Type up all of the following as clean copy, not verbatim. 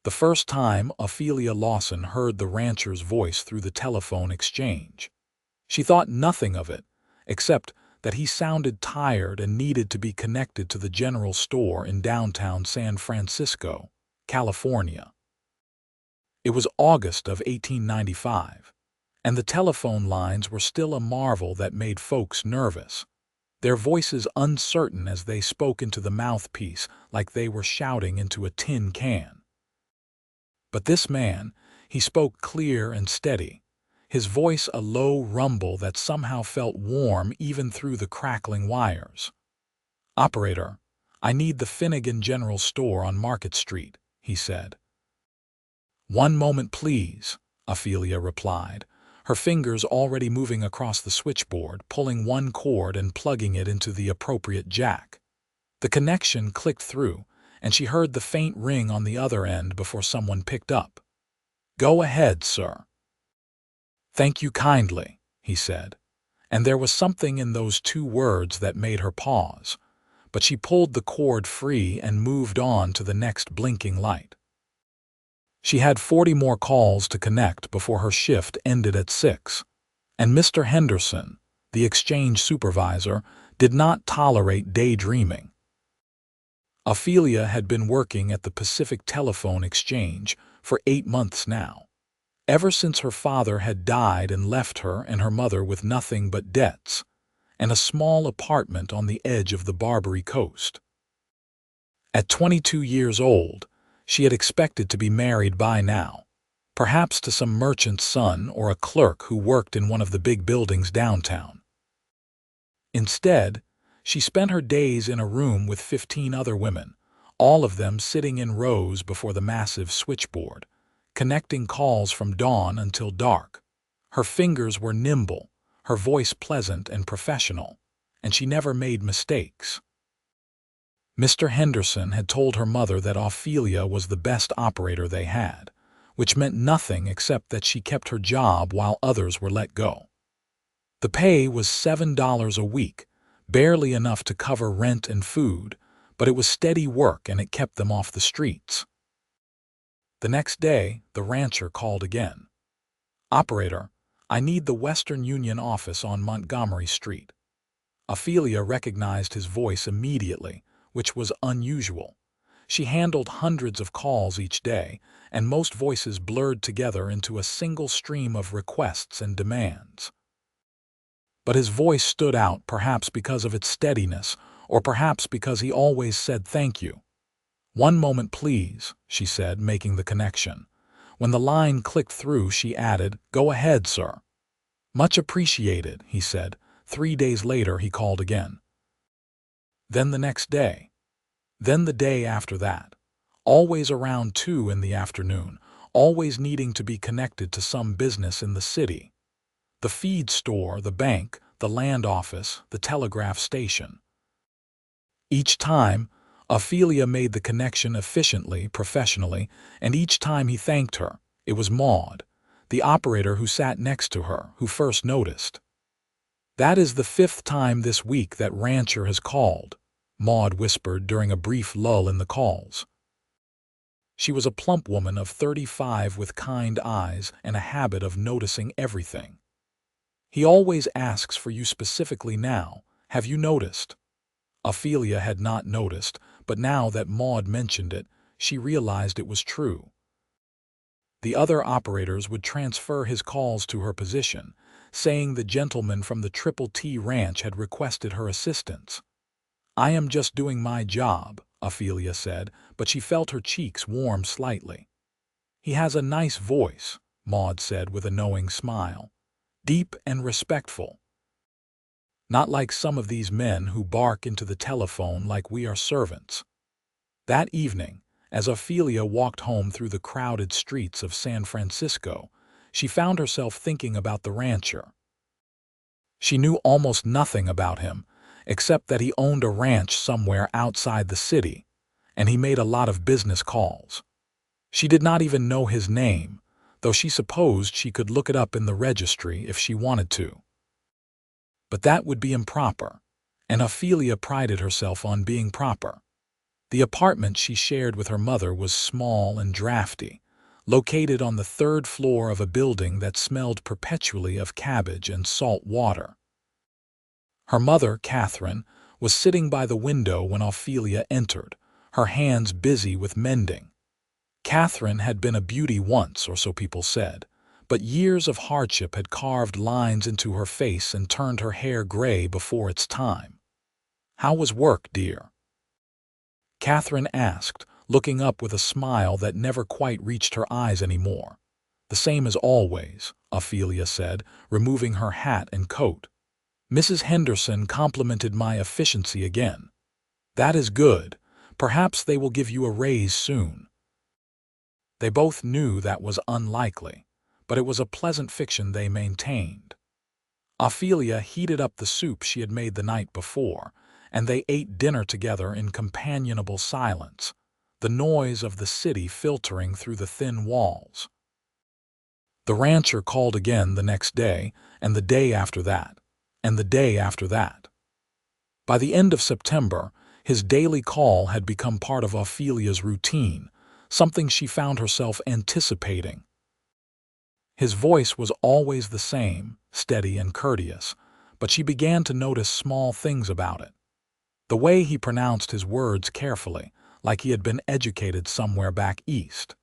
The first time Ophelia Lawson heard the rancher's voice through the telephone exchange. She thought nothing of it, except that he sounded tired and needed to be connected to the general store in downtown San Francisco, California. It was August of 1895, and the telephone lines were still a marvel that made folks nervous, their voices uncertain as they spoke into the mouthpiece like they were shouting into a tin can. But this man, he spoke clear and steady, his voice a low rumble that somehow felt warm even through the crackling wires. "Operator, I need the Finnegan General Store on Market Street," he said. "One moment, please," Ophelia replied, her fingers already moving across the switchboard, pulling one cord and plugging it into the appropriate jack. The connection clicked through, and she heard the faint ring on the other end before someone picked up. "Go ahead, sir." "Thank you kindly," he said, and there was something in those two words that made her pause, but she pulled the cord free and moved on to the next blinking light. She had 40 more calls to connect before her shift ended at 6, and Mr. Henderson, the exchange supervisor, did not tolerate daydreaming. Ophelia had been working at the Pacific Telephone Exchange for 8 months now, ever since her father had died and left her and her mother with nothing but debts and a small apartment on the edge of the Barbary Coast. At 22 years old, she had expected to be married by now, perhaps to some merchant's son or a clerk who worked in one of the big buildings downtown. Instead, she spent her days in a room with 15 other women, all of them sitting in rows before the massive switchboard, connecting calls from dawn until dark. Her fingers were nimble, her voice pleasant and professional, and she never made mistakes. Mr. Henderson had told her mother that Ophelia was the best operator they had, which meant nothing except that she kept her job while others were let go. The pay was $7 a week, barely enough to cover rent and food, but it was steady work and it kept them off the streets. The next day, the rancher called again. "Operator, I need the Western Union office on Montgomery Street." Ophelia recognized his voice immediately, which was unusual. She handled hundreds of calls each day, and most voices blurred together into a single stream of requests and demands. But his voice stood out, perhaps because of its steadiness, or perhaps because he always said thank you. "One moment, please," she said, making the connection. When the line clicked through, she added, "Go ahead, sir." "Much appreciated," he said. 3 days later, he called again. Then the next day. Then the day after that. Always around 2 in the afternoon, always needing to be connected to some business in the city. The feed store, the bank, the land office, the telegraph station. Each time, Ophelia made the connection efficiently, professionally, and each time he thanked her. It was Maud, the operator who sat next to her, who first noticed. "That is the 5th time this week that rancher has called," Maud whispered during a brief lull in the calls. She was a plump woman of 35 with kind eyes and a habit of noticing everything. "He always asks for you specifically now. Have you noticed?" Ophelia had not noticed, but now that Maud mentioned it, she realized it was true. The other operators would transfer his calls to her position, saying the gentleman from the Triple T Ranch had requested her assistance. "I am just doing my job," Ophelia said, but she felt her cheeks warm slightly. "He has a nice voice," Maud said with a knowing smile. "Deep and respectful. Not like some of these men who bark into the telephone like we are servants." That evening, as Ophelia walked home through the crowded streets of San Francisco, she found herself thinking about the rancher. She knew almost nothing about him, except that he owned a ranch somewhere outside the city, and he made a lot of business calls. She did not even know his name, though she supposed she could look it up in the registry if she wanted to. But that would be improper, and Ophelia prided herself on being proper. The apartment she shared with her mother was small and drafty, located on the third floor of a building that smelled perpetually of cabbage and salt water. Her mother, Catherine, was sitting by the window when Ophelia entered, her hands busy with mending. Catherine had been a beauty once, or so people said, but years of hardship had carved lines into her face and turned her hair gray before its time. "How was work, dear?" Catherine asked, looking up with a smile that never quite reached her eyes anymore. "The same as always," Ophelia said, removing her hat and coat. "Mrs. Henderson complimented my efficiency again." "That is good. Perhaps they will give you a raise soon." They both knew that was unlikely, but it was a pleasant fiction they maintained. Ophelia heated up the soup she had made the night before, and they ate dinner together in companionable silence, the noise of the city filtering through the thin walls. The rancher called again the next day, and the day after that, and the day after that. By the end of September, his daily call had become part of Ophelia's routine, something she found herself anticipating. His voice was always the same, steady and courteous, but she began to notice small things about it. The way he pronounced his words carefully, like he had been educated somewhere back east.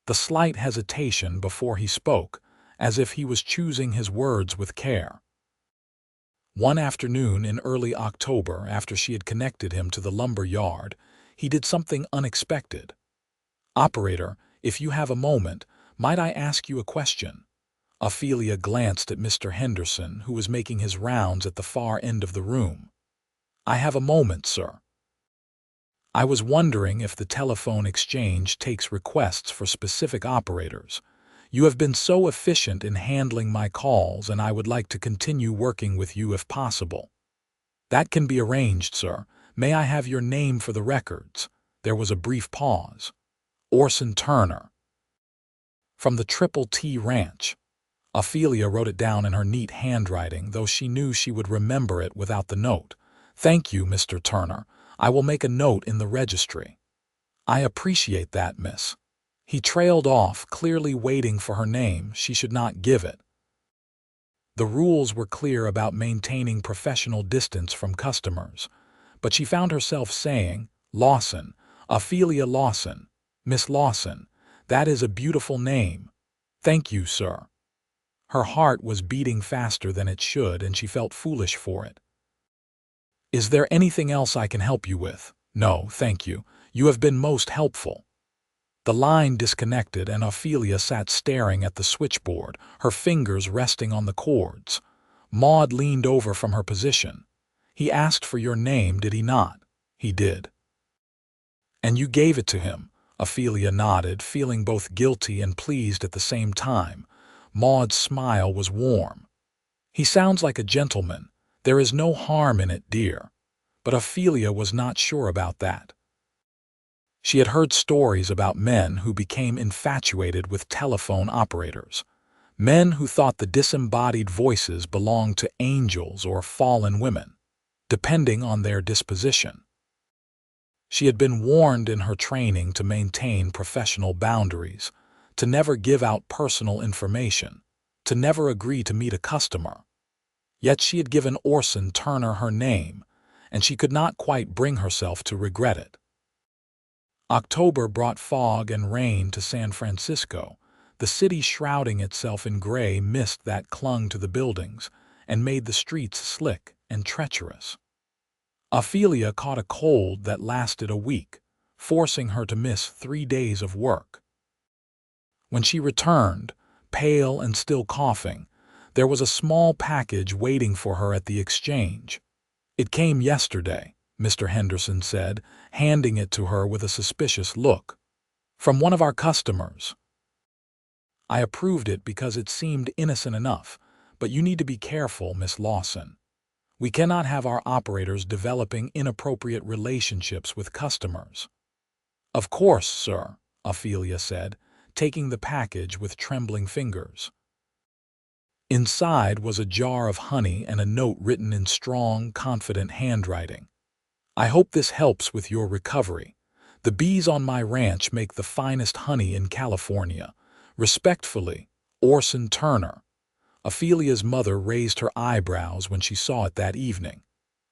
The slight hesitation before he spoke, as if he was choosing his words with care. One afternoon in early October, after she had connected him to the lumber yard, he did something unexpected. "Operator, if you have a moment, might I ask you a question?" Ophelia glanced at Mr. Henderson, who was making his rounds at the far end of the room. "I have a moment, sir. I was wondering if the telephone exchange takes requests for specific operators. You have been so efficient in handling my calls, and I would like to continue working with you if possible." "That can be arranged, sir. May I have your name for the records?" There was a brief pause. "Orson Turner." "From the Triple T Ranch." Ophelia wrote it down in her neat handwriting, though she knew she would remember it without the note. "Thank you, Mr. Turner. I will make a note in the registry." "I appreciate that, miss." He trailed off, clearly waiting for her name. She should not give it. The rules were clear about maintaining professional distance from customers, but she found herself saying, "Lawson, Ophelia Lawson, Miss Lawson, that is a beautiful name. Thank you, sir." Her heart was beating faster than it should, and she felt foolish for it. "Is there anything else I can help you with?" "No, thank you. You have been most helpful." The line disconnected, and Ophelia sat staring at the switchboard, her fingers resting on the cords. Maud leaned over from her position. "He asked for your name, did he not?" "He did." "And you gave it to him?" Ophelia nodded, feeling both guilty and pleased at the same time. Maud's smile was warm. "He sounds like a gentleman. There is no harm in it, dear." But Ophelia was not sure about that. She had heard stories about men who became infatuated with telephone operators, men who thought the disembodied voices belonged to angels or fallen women, depending on their disposition. She had been warned in her training to maintain professional boundaries, to never give out personal information, to never agree to meet a customer. Yet she had given Orson Turner her name, and she could not quite bring herself to regret it. October brought fog and rain to San Francisco, the city shrouding itself in gray mist that clung to the buildings and made the streets slick and treacherous. Ophelia caught a cold that lasted a week, forcing her to miss 3 days of work. When she returned, pale and still coughing, there was a small package waiting for her at the exchange. "It came yesterday," Mr. Henderson said, handing it to her with a suspicious look. "From one of our customers. I approved it because it seemed innocent enough, but you need to be careful, Miss Lawson. We cannot have our operators developing inappropriate relationships with customers." "Of course, sir," Ophelia said, taking the package with trembling fingers. Inside was a jar of honey and a note written in strong, confident handwriting. "I hope this helps with your recovery. The bees on my ranch make the finest honey in California. Respectfully, Orson Turner. Ophelia's mother raised her eyebrows when she saw it that evening.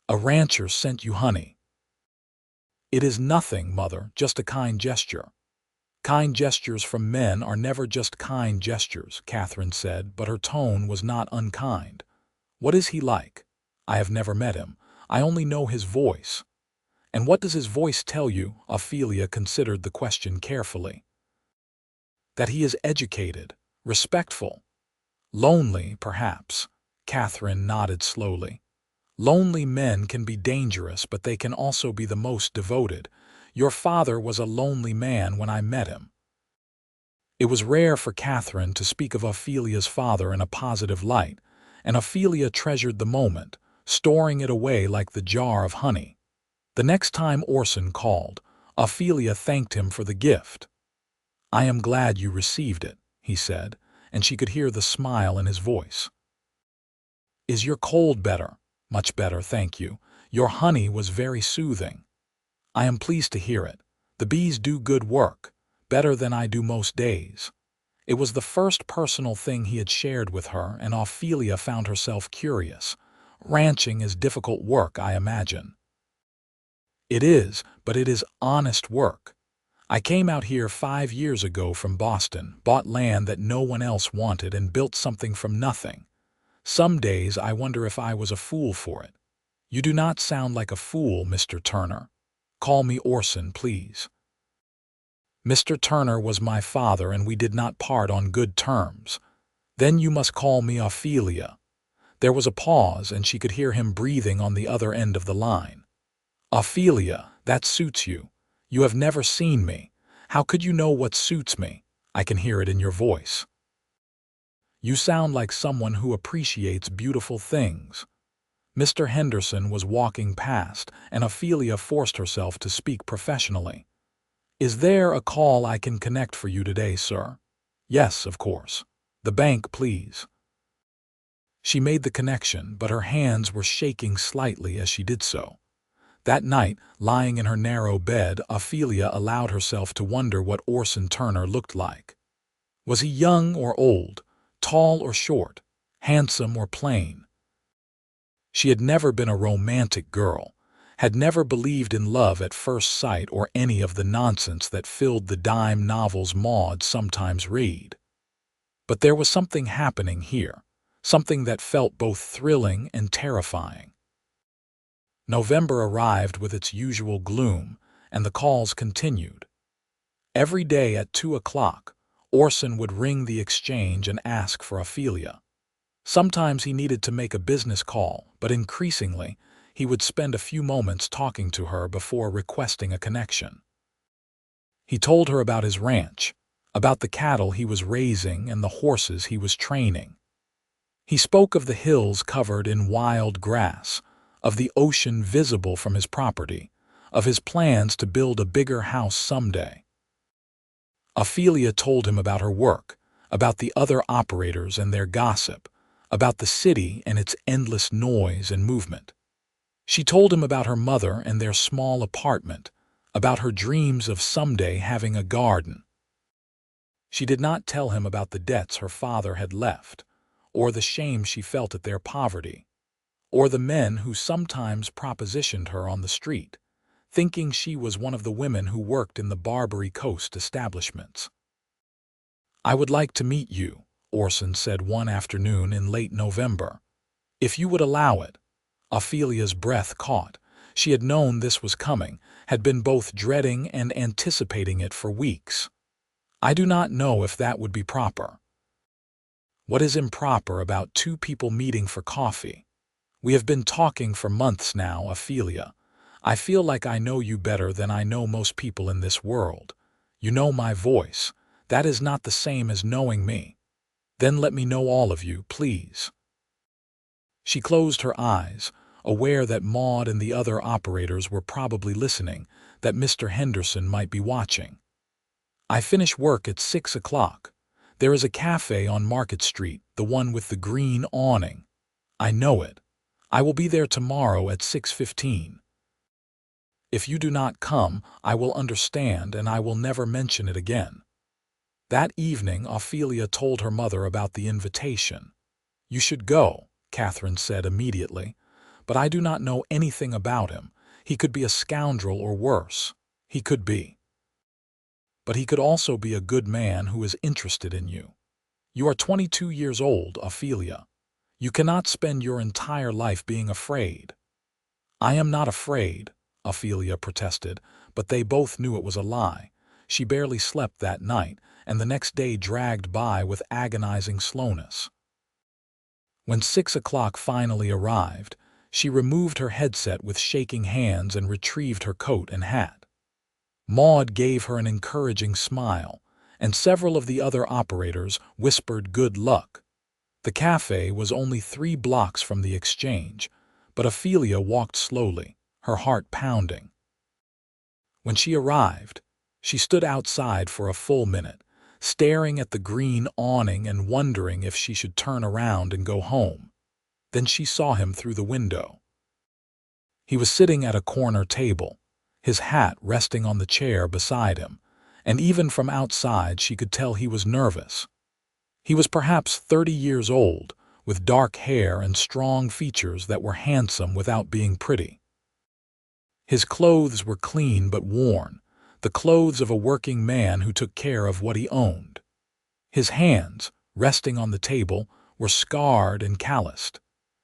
A rancher sent you honey. It is nothing, mother, just a kind gesture. Kind gestures from men are never just kind gestures, Catherine said, but her tone was not unkind. What is he like? I have never met him. I only know his voice. And what does his voice tell you? Ophelia considered the question carefully. That he is educated, respectful. Lonely, perhaps. Catherine nodded slowly. Lonely men can be dangerous, but they can also be the most devoted. Your father was a lonely man when I met him. It was rare for Catherine to speak of Ophelia's father in a positive light, and Ophelia treasured the moment, storing it away like the jar of honey. The next time Orson called, Ophelia thanked him for the gift. I am glad you received it, he said, and she could hear the smile in his voice. Is your cold better? Much better, thank you. Your honey was very soothing. I am pleased to hear it. The bees do good work, better than I do most days. It was the first personal thing he had shared with her, and Ophelia found herself curious. Ranching is difficult work, I imagine. It is, but it is honest work. I came out here 5 years ago from Boston, bought land that no one else wanted, and built something from nothing. Some days I wonder if I was a fool for it. You do not sound like a fool, Mr. Turner. Call me Orson, please. Mr. Turner was my father, and we did not part on good terms. Then you must call me Ophelia. There was a pause, and she could hear him breathing on the other end of the line. Ophelia, that suits you. You have never seen me. How could you know what suits me? I can hear it in your voice. You sound like someone who appreciates beautiful things. Mr. Henderson was walking past, and Ophelia forced herself to speak professionally. Is there a call I can connect for you today, sir? Yes, of course. The bank, please. She made the connection, but her hands were shaking slightly as she did so. That night, lying in her narrow bed, Ophelia allowed herself to wonder what Orson Turner looked like. Was he young or old, tall or short, handsome or plain? She had never been a romantic girl, had never believed in love at first sight or any of the nonsense that filled the dime novels Maud sometimes read. But there was something happening here, something that felt both thrilling and terrifying. November arrived with its usual gloom, and the calls continued. Every day at 2 o'clock, Orson would ring the exchange and ask for Ophelia. Sometimes he needed to make a business call, but increasingly, he would spend a few moments talking to her before requesting a connection. He told her about his ranch, about the cattle he was raising and the horses he was training. He spoke of the hills covered in wild grass, of the ocean visible from his property, of his plans to build a bigger house someday. Ophelia told him about her work, about the other operators and their gossip, about the city and its endless noise and movement. She told him about her mother and their small apartment, about her dreams of someday having a garden. She did not tell him about the debts her father had left, or the shame she felt at their poverty, or the men who sometimes propositioned her on the street, thinking she was one of the women who worked in the Barbary Coast establishments. I would like to meet you, Orson said one afternoon in late November. If you would allow it. Ophelia's breath caught. She had known this was coming, had been both dreading and anticipating it for weeks. I do not know if that would be proper. What is improper about two people meeting for coffee? We have been talking for months now, Ophelia. I feel like I know you better than I know most people in this world. You know my voice. That is not the same as knowing me. Then let me know all of you, please. She closed her eyes, aware that Maud and the other operators were probably listening, that Mr. Henderson might be watching. I finish work at 6 o'clock. There is a cafe on Market Street, the one with the green awning. I know it. I will be there tomorrow at 6:15. If you do not come, I will understand and I will never mention it again." That evening, Ophelia told her mother about the invitation. "You should go," Catherine said immediately, "but I do not know anything about him. He could be a scoundrel or worse. He could be. But he could also be a good man who is interested in you. You are 22 years old, Ophelia. You cannot spend your entire life being afraid." "I am not afraid," Ophelia protested, but they both knew it was a lie. She barely slept that night, and the next day dragged by with agonizing slowness. When 6 o'clock finally arrived, she removed her headset with shaking hands and retrieved her coat and hat. Maud gave her an encouraging smile, and several of the other operators whispered good luck. The cafe was only 3 blocks from the exchange, but Ophelia walked slowly, her heart pounding. When she arrived, she stood outside for a full minute, staring at the green awning and wondering if she should turn around and go home. Then she saw him through the window. He was sitting at a corner table, his hat resting on the chair beside him, and even from outside she could tell he was nervous. He was perhaps 30 years old, with dark hair and strong features that were handsome without being pretty. His clothes were clean but worn, the clothes of a working man who took care of what he owned. His hands, resting on the table, were scarred and calloused.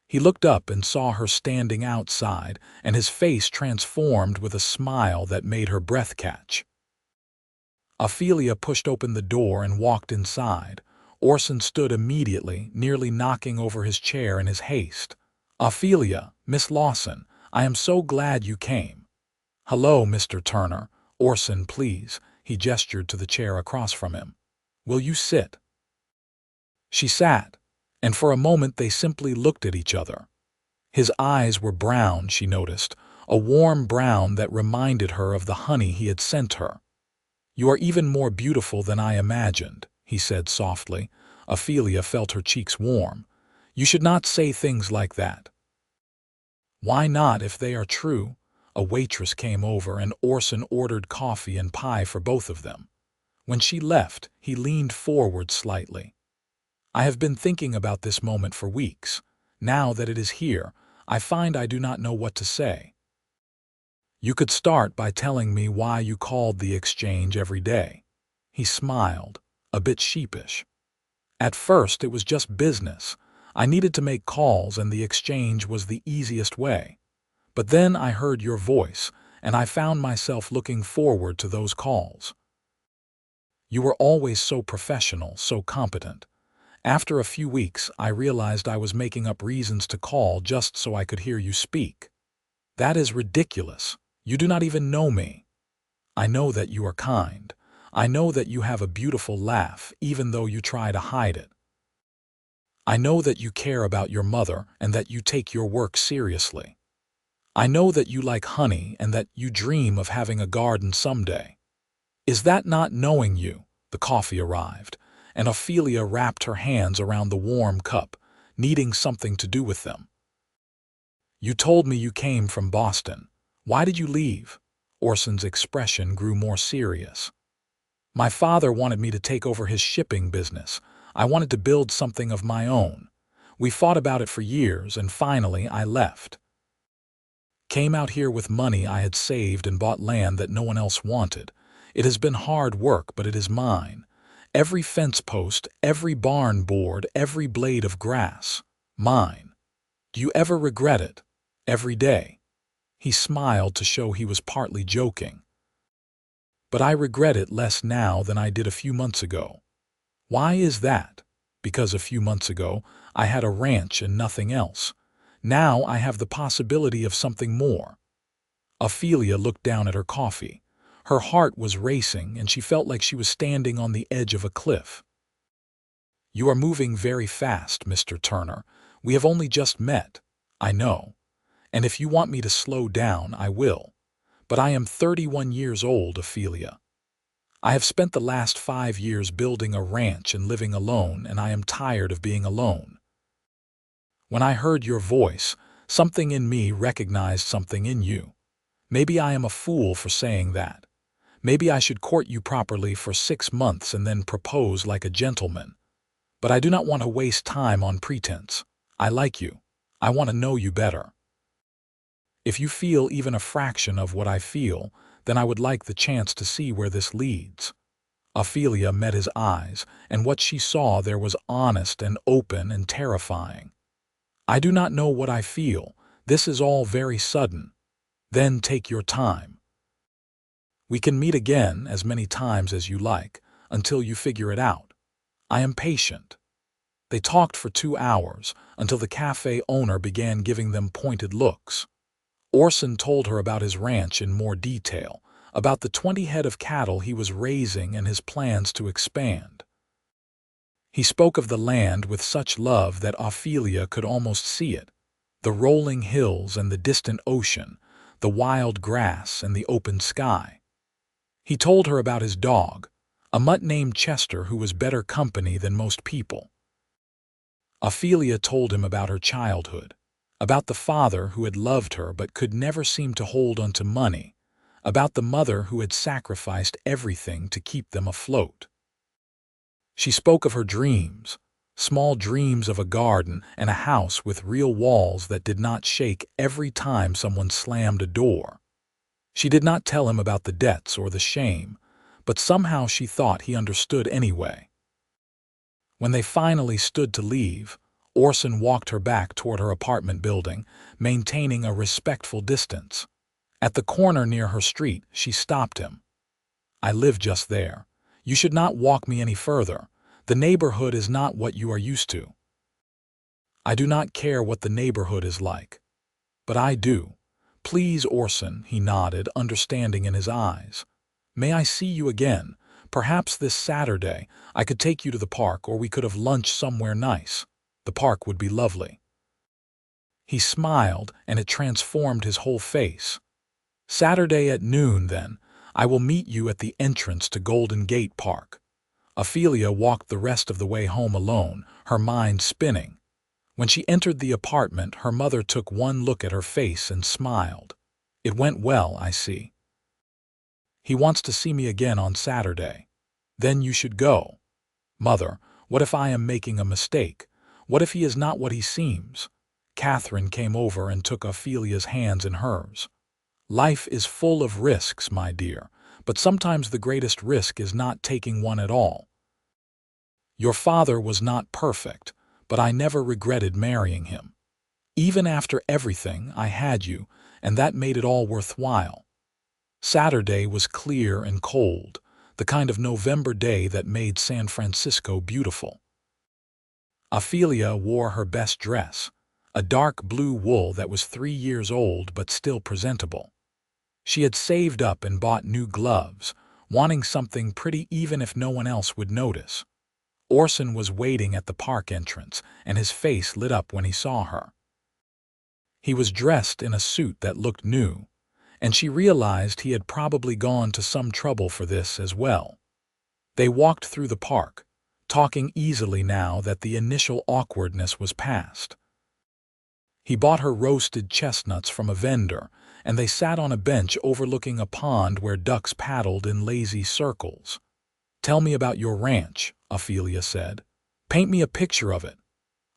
He looked up and saw her standing outside, and his face transformed with a smile that made her breath catch. Ophelia pushed open the door and walked inside. Orson stood immediately, nearly knocking over his chair in his haste. "Ophelia, Miss Lawson, I am so glad you came." "Hello, Mr. Turner. Orson, please." He gestured to the chair across from him. "Will you sit?" She sat, and for a moment they simply looked at each other. His eyes were brown, she noticed, a warm brown that reminded her of the honey he had sent her. "You are even more beautiful than I imagined," he said softly. Ophelia felt her cheeks warm. "You should not say things like that." "Why not, if they are true?" A waitress came over and Orson ordered coffee and pie for both of them. When she left, he leaned forward slightly. "I have been thinking about this moment for weeks. Now that it is here, I find I do not know what to say." "You could start by telling me why you called the exchange every day." He smiled, a bit sheepish. "At first it was just business. I needed to make calls and the exchange was the easiest way. But then I heard your voice, and I found myself looking forward to those calls. You were always so professional, so competent. After a few weeks, I realized I was making up reasons to call just so I could hear you speak. That is ridiculous. You do not even know me. I know that you are kind. I know that you have a beautiful laugh, even though you try to hide it. I know that you care about your mother and that you take your work seriously. I know that you like honey and that you dream of having a garden someday. Is that not knowing you?" The coffee arrived, and Ophelia wrapped her hands around the warm cup, needing something to do with them. "You told me you came from Boston. Why did you leave?" Orson's expression grew more serious. "My father wanted me to take over his shipping business. I wanted to build something of my own. We fought about it for years, and finally I left. Came out here with money I had saved and bought land that no one else wanted. It has been hard work, but it is mine. Every fence post, every barn board, every blade of grass. Mine. Do you ever regret it? Every day." He smiled to show he was partly joking. "But I regret it less now than I did a few months ago." "Why is that?" "Because a few months ago, I had a ranch and nothing else. Now I have the possibility of something more." Ophelia looked down at her coffee. Her heart was racing and she felt like she was standing on the edge of a cliff. "You are moving very fast, Mr. Turner. We have only just met. I know. And if you want me to slow down, I will. But I am 31 years old, Ophelia. I have spent the last 5 years building a ranch and living alone, and I am tired of being alone. When I heard your voice, something in me recognized something in you. Maybe I am a fool for saying that. Maybe I should court you properly for 6 months and then propose like a gentleman. But I do not want to waste time on pretense. I like you. I want to know you better. If you feel even a fraction of what I feel, then I would like the chance to see where this leads." Ophelia met his eyes, and what she saw there was honest and open and terrifying. "I do not know what I feel. This is all very sudden." "Then take your time. We can meet again as many times as you like, until you figure it out. I am patient." They talked for 2 hours, until the cafe owner began giving them pointed looks. Orson told her about his ranch in more detail, about the 20 head of cattle he was raising and his plans to expand. He spoke of the land with such love that Ophelia could almost see it: the rolling hills and the distant ocean, the wild grass and the open sky. He told her about his dog, a mutt named Chester who was better company than most people. Ophelia told him about her childhood, about the father who had loved her but could never seem to hold onto money, about the mother who had sacrificed everything to keep them afloat. She spoke of her dreams, small dreams of a garden and a house with real walls that did not shake every time someone slammed a door. She did not tell him about the debts or the shame, but somehow she thought he understood anyway. When they finally stood to leave, Orson walked her back toward her apartment building, maintaining a respectful distance. At the corner near her street, she stopped him. "I live just there. You should not walk me any further. The neighborhood is not what you are used to." "I do not care what the neighborhood is like." "But I do. Please, Orson," he nodded, understanding in his eyes. "May I see you again? Perhaps this Saturday I could take you to the park, or we could have lunch somewhere nice. The park would be lovely." He smiled, and it transformed his whole face. "Saturday at noon, then. I will meet you at the entrance to Golden Gate Park." Ophelia walked the rest of the way home alone, her mind spinning. When she entered the apartment, her mother took one look at her face and smiled. "It went well, I see. He wants to see me again on Saturday. Then you should go." "Mother, what if I am making a mistake? What if he is not what he seems?" Catherine came over and took Ophelia's hands in hers. "Life is full of risks, my dear, but sometimes the greatest risk is not taking one at all. Your father was not perfect, but I never regretted marrying him. Even after everything, I had you, and that made it all worthwhile." Saturday was clear and cold, the kind of November day that made San Francisco beautiful. Ophelia wore her best dress, a dark blue wool that was 3 years old but still presentable. She had saved up and bought new gloves, wanting something pretty even if no one else would notice. Orson was waiting at the park entrance, and his face lit up when he saw her. He was dressed in a suit that looked new, and she realized he had probably gone to some trouble for this as well. They walked through the park, talking easily now that the initial awkwardness was past. He bought her roasted chestnuts from a vendor, and they sat on a bench overlooking a pond where ducks paddled in lazy circles. "Tell me about your ranch," Ophelia said. "Paint me a picture of it."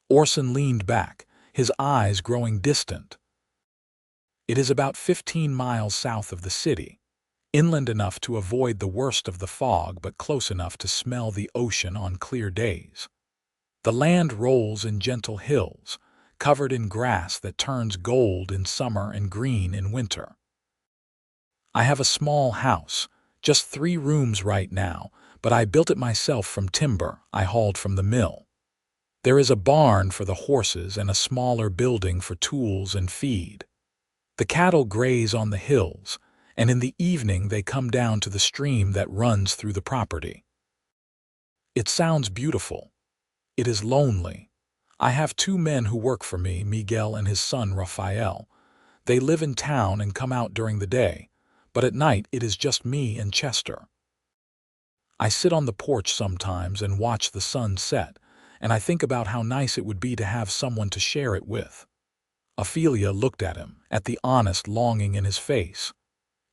Orson leaned back, his eyes growing distant. "It is about 15 miles south of the city, inland enough to avoid the worst of the fog but close enough to smell the ocean on clear days. The land rolls in gentle hills, covered in grass that turns gold in summer and green in winter. I have a small house, just 3 rooms right now, but I built it myself from timber I hauled from the mill. There is a barn for the horses and a smaller building for tools and feed. The cattle graze on the hills, and in the evening they come down to the stream that runs through the property. It sounds beautiful. It is lonely. I have 2 men who work for me, Miguel and his son Rafael. They live in town and come out during the day, but at night it is just me and Chester. I sit on the porch sometimes and watch the sun set, and I think about how nice it would be to have someone to share it with." Ophelia looked at him, at the honest longing in his face.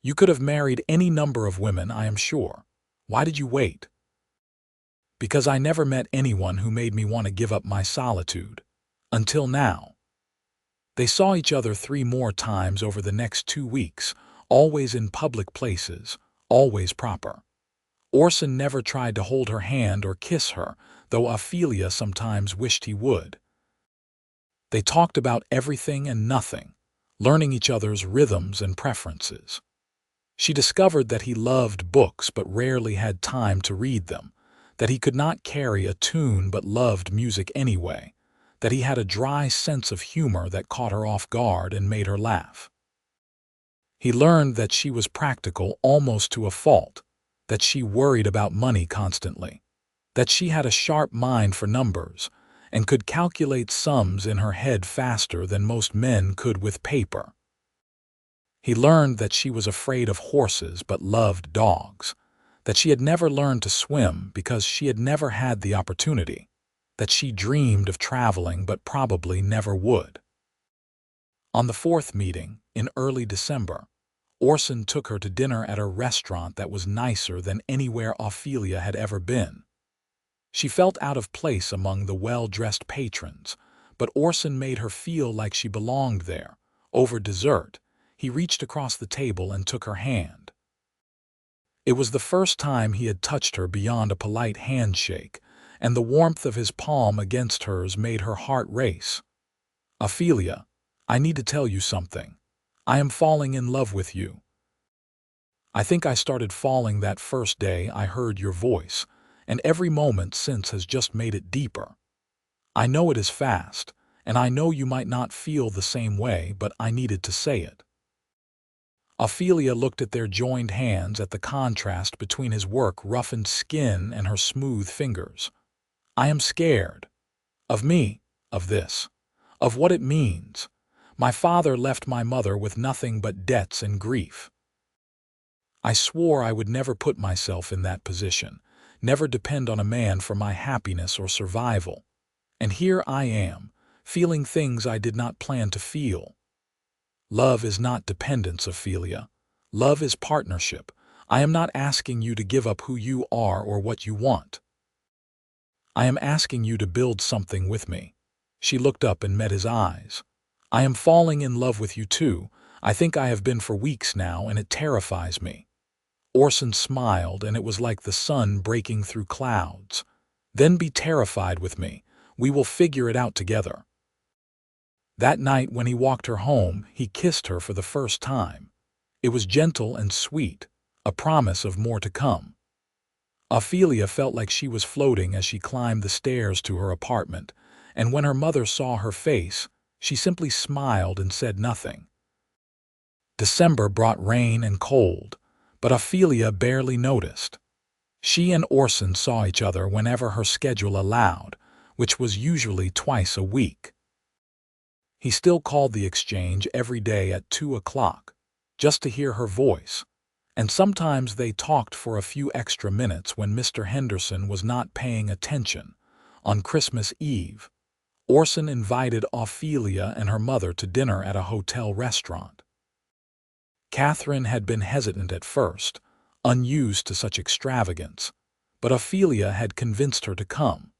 You could have married any number of women, I am sure. Why did you wait? Because I never met anyone who made me want to give up my solitude. Until now. They saw each other 3 more times over the next 2 weeks, always in public places, always proper. Orson never tried to hold her hand or kiss her, though Ophelia sometimes wished he would. They talked about everything and nothing, learning each other's rhythms and preferences. She discovered that he loved books but rarely had time to read them, that he could not carry a tune but loved music anyway, that he had a dry sense of humor that caught her off guard and made her laugh. He learned that she was practical almost to a fault, that she worried about money constantly, that she had a sharp mind for numbers and could calculate sums in her head faster than most men could with paper. He learned that she was afraid of horses but loved dogs, that she had never learned to swim because she had never had the opportunity, that she dreamed of traveling but probably never would. On the 4th meeting, in early December, Orson took her to dinner at a restaurant that was nicer than anywhere Ophelia had ever been. She felt out of place among the well-dressed patrons, but Orson made her feel like she belonged there. Over dessert, he reached across the table and took her hand. It was the first time he had touched her beyond a polite handshake, and the warmth of his palm against hers made her heart race. "Ophelia, I need to tell you something. I am falling in love with you. I think I started falling that first day I heard your voice, and every moment since has just made it deeper. I know it is fast, and I know you might not feel the same way, but I needed to say it." Ophelia looked at their joined hands, at the contrast between his work-roughened skin and her smooth fingers. "I am scared. Of me, of this, of what it means. My father left my mother with nothing but debts and grief. I swore I would never put myself in that position, never depend on a man for my happiness or survival. And here I am, feeling things I did not plan to feel. Love is not dependence, Ophelia. Love is partnership. I am not asking you to give up who you are or what you want. I am asking you to build something with me." She looked up and met his eyes. "I am falling in love with you too. I think I have been for weeks now, and it terrifies me." Orson smiled, and it was like the sun breaking through clouds. "Then be terrified with me. We will figure it out together." That night when he walked her home, he kissed her for the first time. It was gentle and sweet, a promise of more to come. Ophelia felt like she was floating as she climbed the stairs to her apartment, and when her mother saw her face, she simply smiled and said nothing. December brought rain and cold, but Ophelia barely noticed. She and Orson saw each other whenever her schedule allowed, which was usually twice a week. He still called the exchange every day at 2 o'clock, just to hear her voice, and sometimes they talked for a few extra minutes when Mr. Henderson was not paying attention. On Christmas Eve, Orson invited Ophelia and her mother to dinner at a hotel restaurant. Catherine had been hesitant at first, unused to such extravagance, but Ophelia had convinced her to come.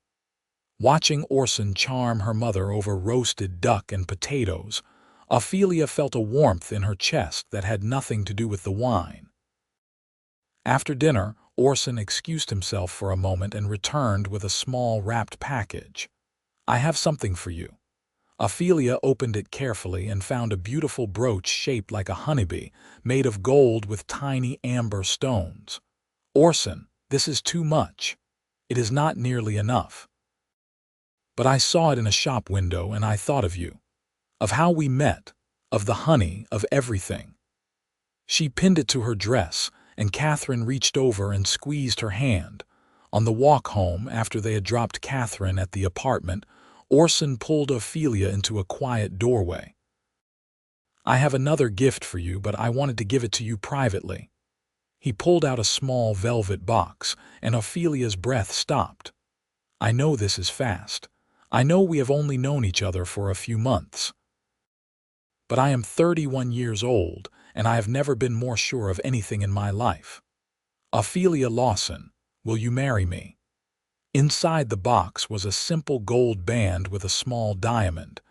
Watching Orson charm her mother over roasted duck and potatoes, Ophelia felt a warmth in her chest that had nothing to do with the wine. After dinner, Orson excused himself for a moment and returned with a small wrapped package. "I have something for you." Ophelia opened it carefully and found a beautiful brooch shaped like a honeybee, made of gold with tiny amber stones. "Orson, this is too much. It is not nearly enough. But I saw it in a shop window and I thought of you, of how we met, of the honey, of everything." She pinned it to her dress, and Catherine reached over and squeezed her hand. On the walk home, after they had dropped Catherine at the apartment, Orson pulled Ophelia into a quiet doorway. "I have another gift for you, but I wanted to give it to you privately." He pulled out a small velvet box, and Ophelia's breath stopped. "I know this is fast. I know we have only known each other for a few months. But I am 31 years old, and I have never been more sure of anything in my life. Ophelia Lawson, will you marry me?" Inside the box was a simple gold band with a small diamond.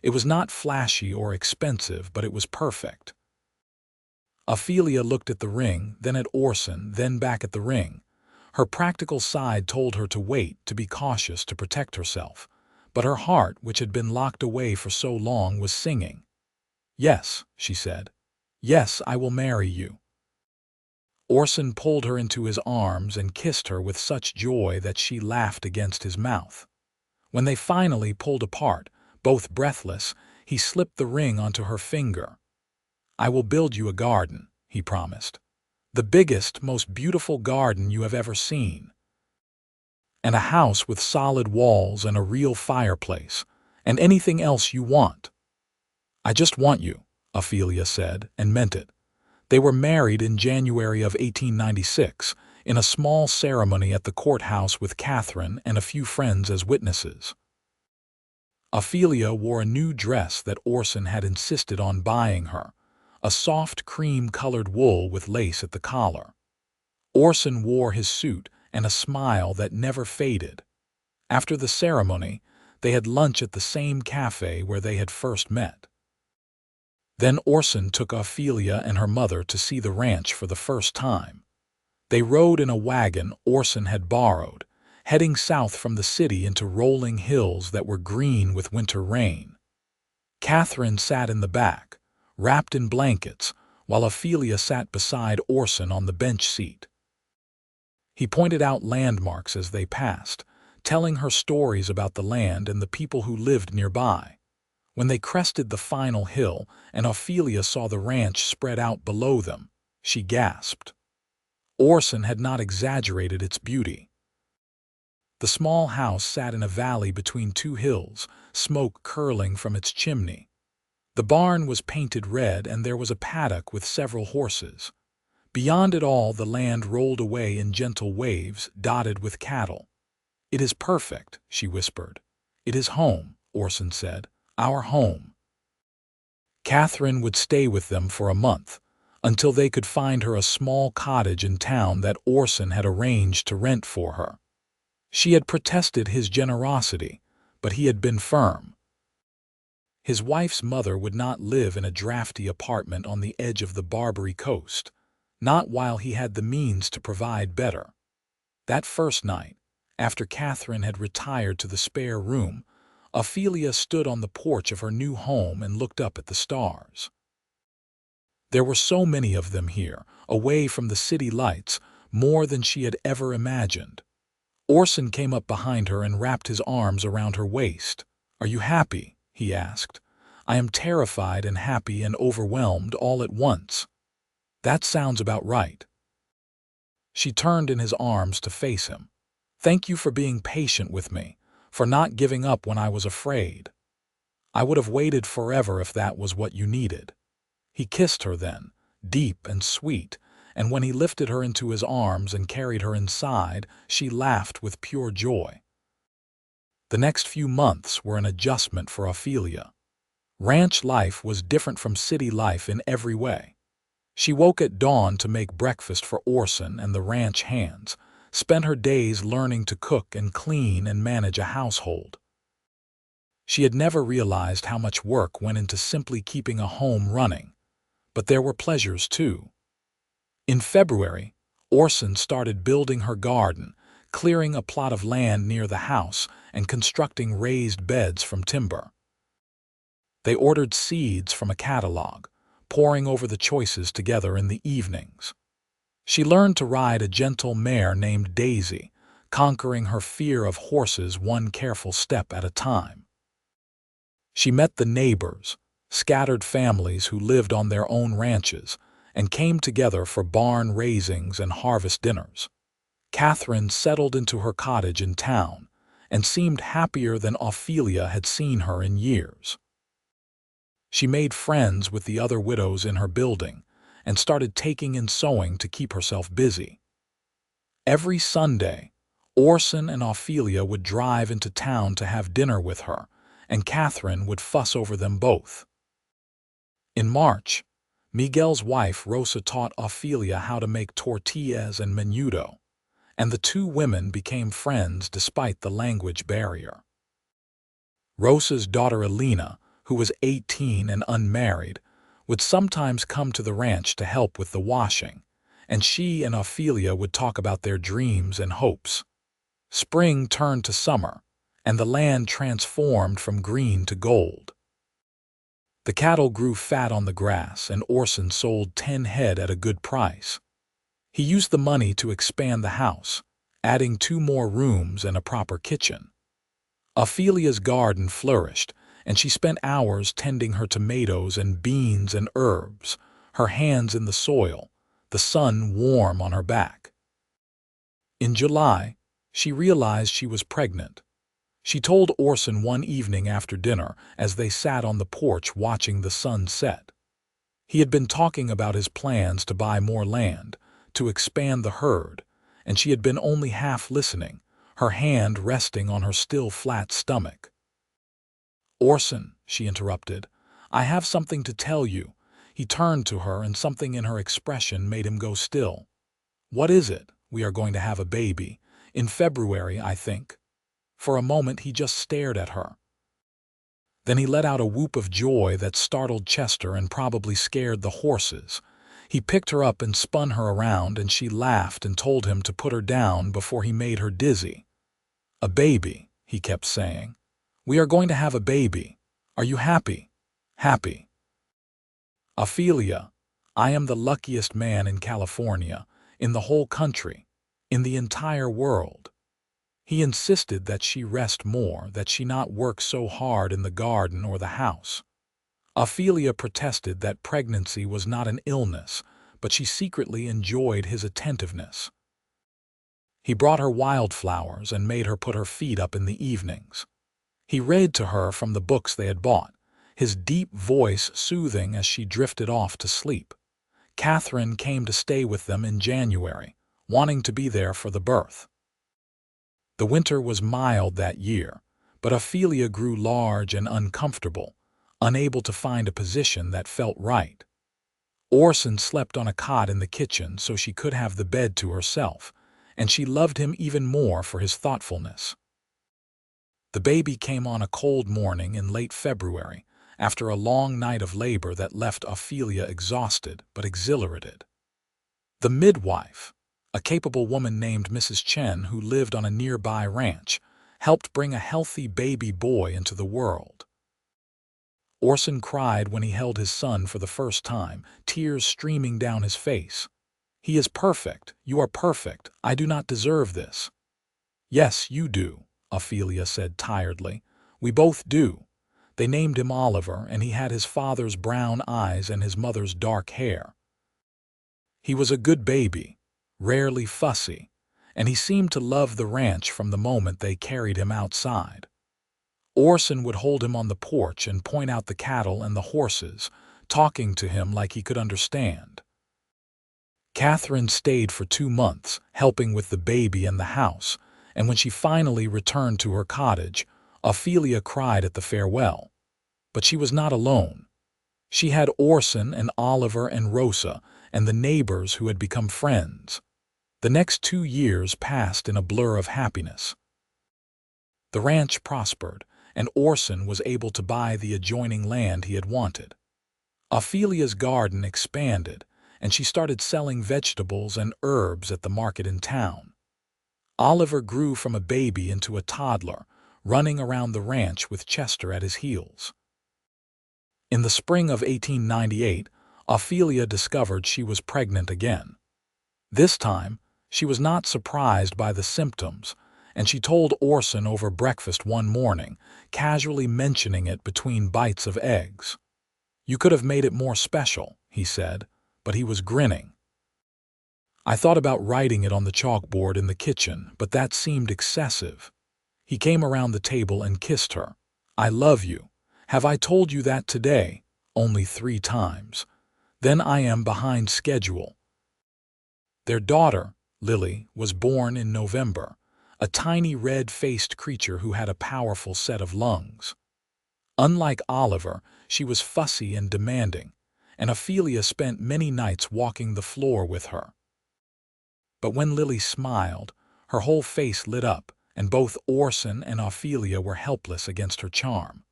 It was not flashy or expensive, but it was perfect. Ophelia looked at the ring, then at Orson, then back at the ring. Her practical side told her to wait, to be cautious, to protect herself. But her heart, which had been locked away for so long, was singing. "Yes," she said. "Yes, I will marry you." Orson pulled her into his arms and kissed her with such joy that she laughed against his mouth. When they finally pulled apart, both breathless, he slipped the ring onto her finger. "I will build you a garden," he promised. "The biggest, most beautiful garden you have ever seen. And a house with solid walls and a real fireplace, and anything else you want." "I just want you," Ophelia said, and meant it. They were married in January of 1896, in a small ceremony at the courthouse with Catherine and a few friends as witnesses. Ophelia wore a new dress that Orson had insisted on buying her, a soft cream-colored wool with lace at the collar. Orson wore his suit and a smile that never faded. After the ceremony, they had lunch at the same cafe where they had first met. Then Orson took Ophelia and her mother to see the ranch for the first time. They rode in a wagon Orson had borrowed, heading south from the city into rolling hills that were green with winter rain. Catherine sat in the back, wrapped in blankets, while Ophelia sat beside Orson on the bench seat. He pointed out landmarks as they passed, telling her stories about the land and the people who lived nearby. When they crested the final hill and Ophelia saw the ranch spread out below them, she gasped. Orson had not exaggerated its beauty. The small house sat in a valley between two hills, smoke curling from its chimney. The barn was painted red and there was a paddock with several horses. Beyond it all, the land rolled away in gentle waves, dotted with cattle. "It is perfect," she whispered. "It is home," Orson said. "Our home." Catherine would stay with them for a month, until they could find her a small cottage in town that Orson had arranged to rent for her. She had protested his generosity, but he had been firm. His wife's mother would not live in a drafty apartment on the edge of the Barbary Coast, not while he had the means to provide better. That first night, after Catherine had retired to the spare room, Ophelia stood on the porch of her new home and looked up at the stars. There were so many of them here, away from the city lights, more than she had ever imagined. Orson came up behind her and wrapped his arms around her waist. "Are you happy?" he asked. "I am terrified and happy and overwhelmed all at once." "That sounds about right." She turned in his arms to face him. "Thank you for being patient with me, for not giving up when I was afraid. I would have waited forever if that was what you needed." He kissed her then, deep and sweet, and when he lifted her into his arms and carried her inside, she laughed with pure joy. The next few months were an adjustment for Ophelia. Ranch life was different from city life in every way. She woke at dawn to make breakfast for Orson and the ranch hands, spent her days learning to cook and clean and manage a household. She had never realized how much work went into simply keeping a home running, but there were pleasures too. In February, Orson started building her garden, clearing a plot of land near the house and constructing raised beds from timber. They ordered seeds from a catalog, poring over the choices together in the evenings. She learned to ride a gentle mare named Daisy, conquering her fear of horses one careful step at a time. She met the neighbors, scattered families who lived on their own ranches, and came together for barn raisings and harvest dinners. Catherine settled into her cottage in town and seemed happier than Ophelia had seen her in years. She made friends with the other widows in her building and started taking in sewing to keep herself busy. Every Sunday, Orson and Ophelia would drive into town to have dinner with her, and Catherine would fuss over them both. In March, Miguel's wife Rosa taught Ophelia how to make tortillas and menudo, and the two women became friends despite the language barrier. Rosa's daughter Elena, who was 18 and unmarried, would sometimes come to the ranch to help with the washing, and she and Ophelia would talk about their dreams and hopes. Spring turned to summer, and the land transformed from green to gold. The cattle grew fat on the grass, and Orson sold 10 head at a good price. He used the money to expand the house, adding 2 more rooms and a proper kitchen. Ophelia's garden flourished, and she spent hours tending her tomatoes and beans and herbs, her hands in the soil, the sun warm on her back. In July, she realized she was pregnant. She told Orson one evening after dinner as they sat on the porch watching the sun set. He had been talking about his plans to buy more land, to expand the herd, and she had been only half listening, her hand resting on her still flat stomach. "Orson," she interrupted, "I have something to tell you." He turned to her, and something in her expression made him go still. "What is it?" "We are going to have a baby. In February, I think." For a moment he just stared at her. Then he let out a whoop of joy that startled Chester and probably scared the horses. He picked her up and spun her around, and she laughed and told him to put her down before he made her dizzy. "A baby," he kept saying. "We are going to have a baby. Are you happy?" "Happy." "Ophelia, I am the luckiest man in California, in the whole country, in the entire world." He insisted that she rest more, that she not work so hard in the garden or the house. Ophelia protested that pregnancy was not an illness, but she secretly enjoyed his attentiveness. He brought her wildflowers and made her put her feet up in the evenings. He read to her from the books they had bought, his deep voice soothing as she drifted off to sleep. Catherine came to stay with them in January, wanting to be there for the birth. The winter was mild that year, but Ophelia grew large and uncomfortable, unable to find a position that felt right. Orson slept on a cot in the kitchen so she could have the bed to herself, and she loved him even more for his thoughtfulness. The baby came on a cold morning in late February, after a long night of labor that left Ophelia exhausted but exhilarated. The midwife, a capable woman named Mrs. Chen who lived on a nearby ranch, helped bring a healthy baby boy into the world. Orson cried when he held his son for the first time, tears streaming down his face. "He is perfect. You are perfect. I do not deserve this." "Yes, you do," Ophelia said tiredly. "We both do." They named him Oliver, and he had his father's brown eyes and his mother's dark hair. He was a good baby, rarely fussy, and he seemed to love the ranch from the moment they carried him outside. Orson would hold him on the porch and point out the cattle and the horses, talking to him like he could understand. Catherine stayed for 2 months, helping with the baby and the house, and when she finally returned to her cottage, Ophelia cried at the farewell. But she was not alone. She had Orson and Oliver and Rosa and the neighbors who had become friends. The next 2 years passed in a blur of happiness. The ranch prospered, and Orson was able to buy the adjoining land he had wanted. Ophelia's garden expanded, and she started selling vegetables and herbs at the market in town. Oliver grew from a baby into a toddler, running around the ranch with Chester at his heels. In the spring of 1898, Ophelia discovered she was pregnant again. This time, she was not surprised by the symptoms, and she told Orson over breakfast one morning, casually mentioning it between bites of eggs. "You could have made it more special," he said, but he was grinning. "I thought about writing it on the chalkboard in the kitchen, but that seemed excessive." He came around the table and kissed her. "I love you. Have I told you that today?" "Only 3 times. Then I am behind schedule." Their daughter, Lily, was born in November, a tiny red-faced creature who had a powerful set of lungs. Unlike Oliver, she was fussy and demanding, and Ophelia spent many nights walking the floor with her. But when Lily smiled, her whole face lit up, and both Orson and Ophelia were helpless against her charm.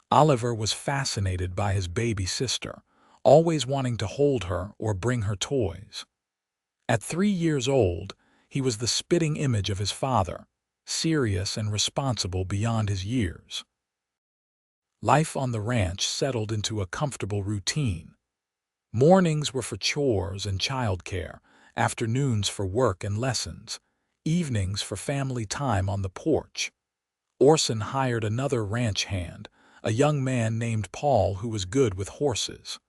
Oliver was fascinated by his baby sister, always wanting to hold her or bring her toys. At 3 years old, he was the spitting image of his father, serious and responsible beyond his years. Life on the ranch settled into a comfortable routine. Mornings were for chores and childcare, afternoons for work and lessons, evenings for family time on the porch. Orson hired another ranch hand, a young man named Paul who was good with horses.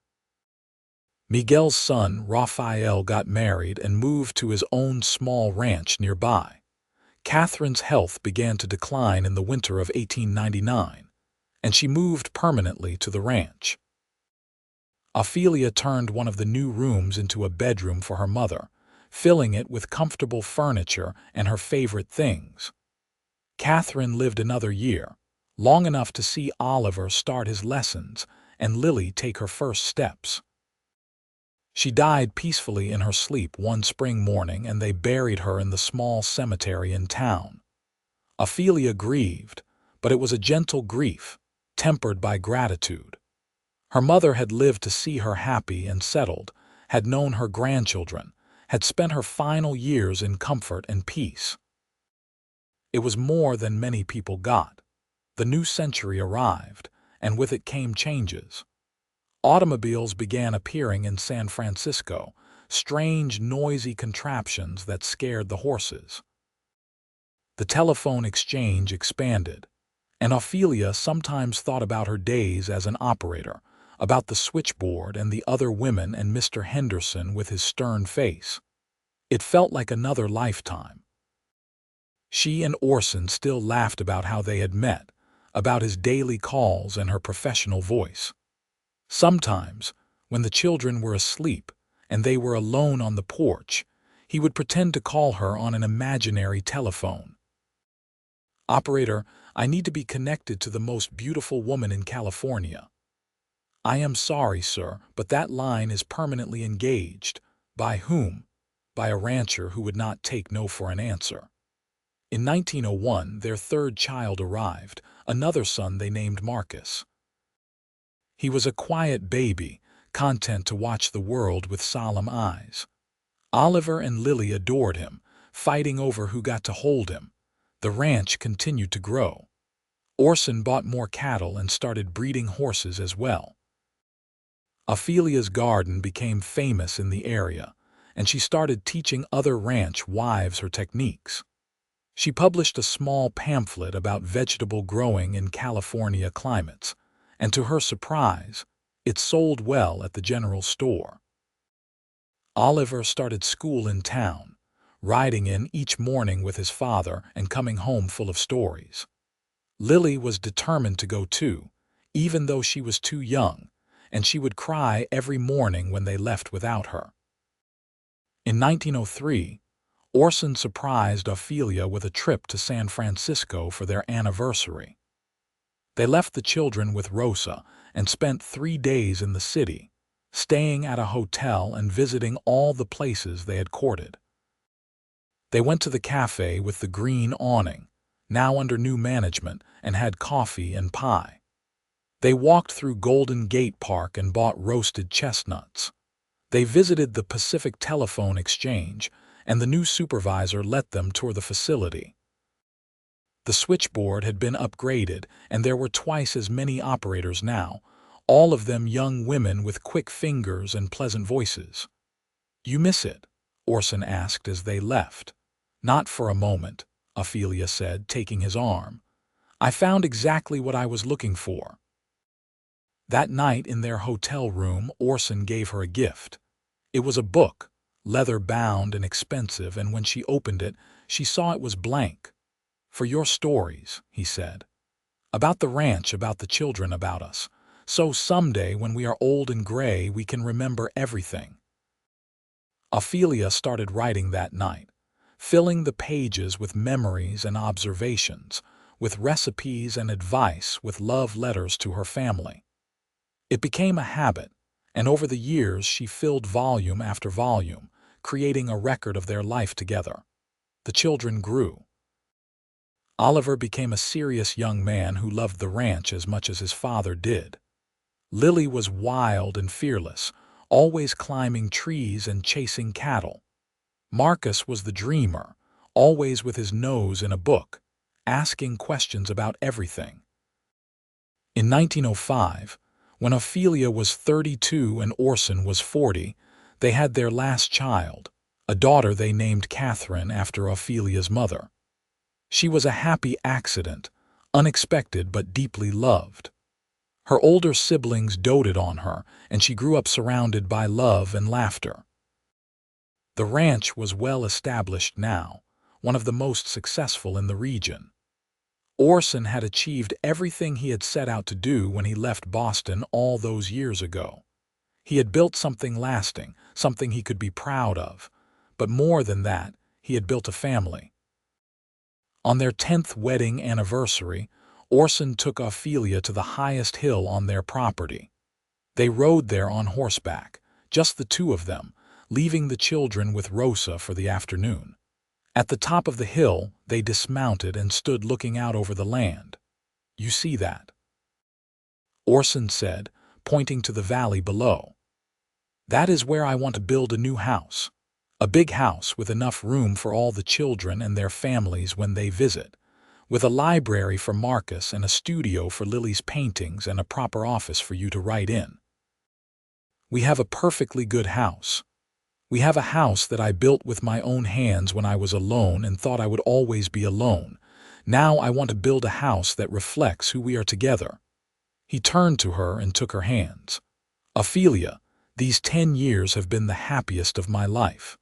Miguel's son, Raphael, got married and moved to his own small ranch nearby. Catherine's health began to decline in the winter of 1899, and she moved permanently to the ranch. Ophelia turned one of the new rooms into a bedroom for her mother, filling it with comfortable furniture and her favorite things. Catherine lived another year, long enough to see Oliver start his lessons and Lily take her first steps. She died peacefully in her sleep one spring morning, and they buried her in the small cemetery in town. Ophelia grieved, but it was a gentle grief, tempered by gratitude. Her mother had lived to see her happy and settled, had known her grandchildren, had spent her final years in comfort and peace. It was more than many people got. The new century arrived, and with it came changes. Automobiles began appearing in San Francisco, strange, noisy contraptions that scared the horses. The telephone exchange expanded, and Ophelia sometimes thought about her days as an operator, about the switchboard and the other women and Mr. Henderson with his stern face. It felt like another lifetime. She and Orson still laughed about how they had met, about his daily calls and her professional voice. Sometimes, when the children were asleep and they were alone on the porch, he would pretend to call her on an imaginary telephone. "Operator, I need to be connected to the most beautiful woman in California." "I am sorry, sir, but that line is permanently engaged." "By whom?" "By a rancher who would not take no for an answer." In 1901, their third child arrived, another son they named Marcus. He was a quiet baby, content to watch the world with solemn eyes. Oliver and Lily adored him, fighting over who got to hold him. The ranch continued to grow. Orson bought more cattle and started breeding horses as well. Ophelia's garden became famous in the area, and she started teaching other ranch wives her techniques. She published a small pamphlet about vegetable growing in California climates, and to her surprise, it sold well at the general store. Oliver started school in town, riding in each morning with his father and coming home full of stories. Lily was determined to go too, even though she was too young, and she would cry every morning when they left without her. In 1903, Orson surprised Ophelia with a trip to San Francisco for their anniversary. They left the children with Rosa and spent 3 days in the city, staying at a hotel and visiting all the places they had courted. They went to the cafe with the green awning, now under new management, and had coffee and pie. They walked through Golden Gate Park and bought roasted chestnuts. They visited the Pacific Telephone Exchange, and the new supervisor let them tour the facility. The switchboard had been upgraded, and there were twice as many operators now, all of them young women with quick fingers and pleasant voices. "You miss it?" Orson asked as they left. "Not for a moment," Ophelia said, taking his arm. "I found exactly what I was looking for." That night in their hotel room, Orson gave her a gift. It was a book, leather-bound and expensive, and when she opened it, she saw it was blank. "For your stories," he said. "About the ranch, about the children, about us. So someday, when we are old and gray, we can remember everything." Ophelia started writing that night, filling the pages with memories and observations, with recipes and advice, with love letters to her family. It became a habit, and over the years she filled volume after volume, creating a record of their life together. The children grew. Oliver became a serious young man who loved the ranch as much as his father did. Lily was wild and fearless, always climbing trees and chasing cattle. Marcus was the dreamer, always with his nose in a book, asking questions about everything. In 1905, when Ophelia was 32 and Orson was 40, they had their last child, a daughter they named Catherine after Ophelia's mother. She was a happy accident, unexpected but deeply loved. Her older siblings doted on her, and she grew up surrounded by love and laughter. The ranch was well established now, one of the most successful in the region. Orson had achieved everything he had set out to do when he left Boston all those years ago. He had built something lasting, something he could be proud of. But more than that, he had built a family. On their 10th wedding anniversary, Orson took Ophelia to the highest hill on their property. They rode there on horseback, just the two of them, leaving the children with Rosa for the afternoon. At the top of the hill, they dismounted and stood looking out over the land. "You see that?" Orson said, pointing to the valley below. "That is where I want to build a new house. A big house with enough room for all the children and their families when they visit, with a library for Marcus and a studio for Lily's paintings and a proper office for you to write in. We have a perfectly good house. We have a house that I built with my own hands when I was alone and thought I would always be alone. Now I want to build a house that reflects who we are together." He turned to her and took her hands. "Ophelia, these 10 years have been the happiest of my life.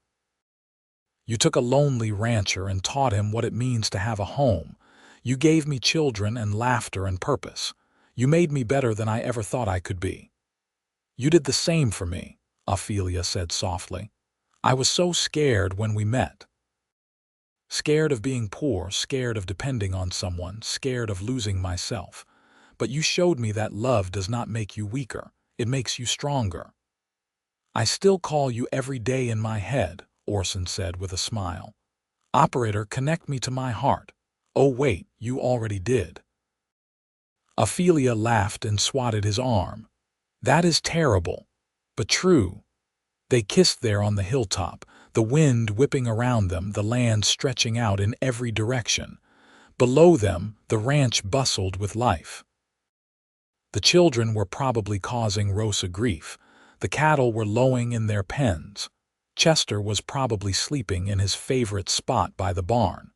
You took a lonely rancher and taught him what it means to have a home. You gave me children and laughter and purpose. You made me better than I ever thought I could be." "You did the same for me," Ophelia said softly. "I was so scared when we met. Scared of being poor, scared of depending on someone, scared of losing myself. But you showed me that love does not make you weaker, it makes you stronger." "I still call you every day in my head," Orson said with a smile. "Operator, connect me to my heart." "Oh wait, you already did." Ophelia laughed and swatted his arm. "That is terrible, but true." They kissed there on the hilltop, the wind whipping around them, the land stretching out in every direction. Below them, the ranch bustled with life. The children were probably causing Rosa grief. The cattle were lowing in their pens. Chester was probably sleeping in his favorite spot by the barn.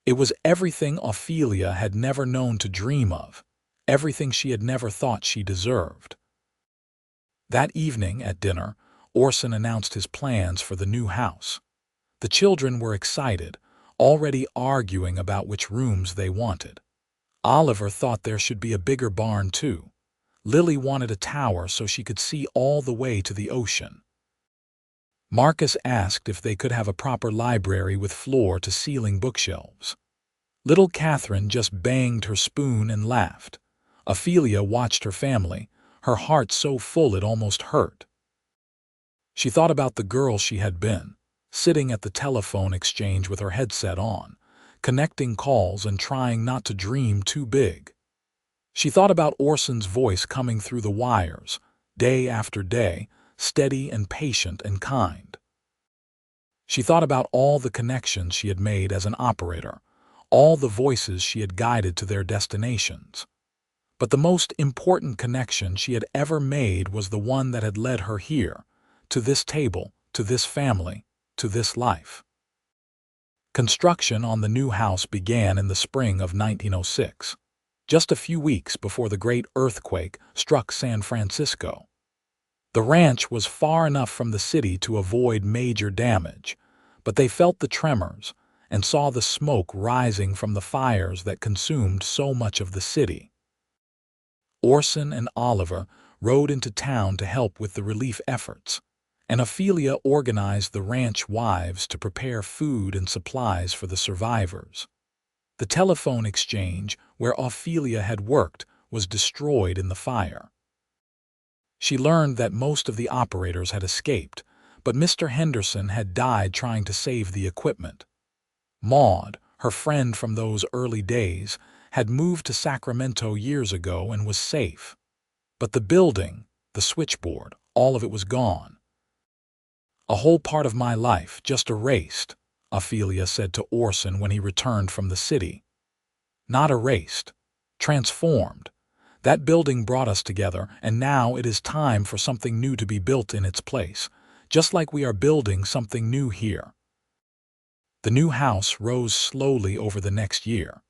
It was everything Ophelia had never known to dream of, everything she had never thought she deserved. That evening at dinner, Orson announced his plans for the new house. The children were excited, already arguing about which rooms they wanted. Oliver thought there should be a bigger barn too. Lily wanted a tower so she could see all the way to the ocean. Marcus asked if they could have a proper library with floor-to-ceiling bookshelves. Little Catherine just banged her spoon and laughed. Ophelia watched her family, her heart so full it almost hurt. She thought about the girl she had been, sitting at the telephone exchange with her headset on, connecting calls and trying not to dream too big. She thought about Orson's voice coming through the wires, day after day, steady and patient and kind. She thought about all the connections she had made as an operator, all the voices she had guided to their destinations. But the most important connection she had ever made was the one that had led her here, to this table, to this family, to this life. Construction on the new house began in the spring of 1906, just a few weeks before the great earthquake struck San Francisco. The ranch was far enough from the city to avoid major damage, but they felt the tremors and saw the smoke rising from the fires that consumed so much of the city. Orson and Oliver rode into town to help with the relief efforts, and Ophelia organized the ranch wives to prepare food and supplies for the survivors. The telephone exchange where Ophelia had worked was destroyed in the fire. She learned that most of the operators had escaped, but Mr. Henderson had died trying to save the equipment. Maud, her friend from those early days, had moved to Sacramento years ago and was safe. But the building, the switchboard, all of it was gone. "A whole part of my life just erased," Ophelia said to Orson when he returned from the city. "Not erased, transformed. That building brought us together, and now it is time for something new to be built in its place, just like we are building something new here." The new house rose slowly over the next year.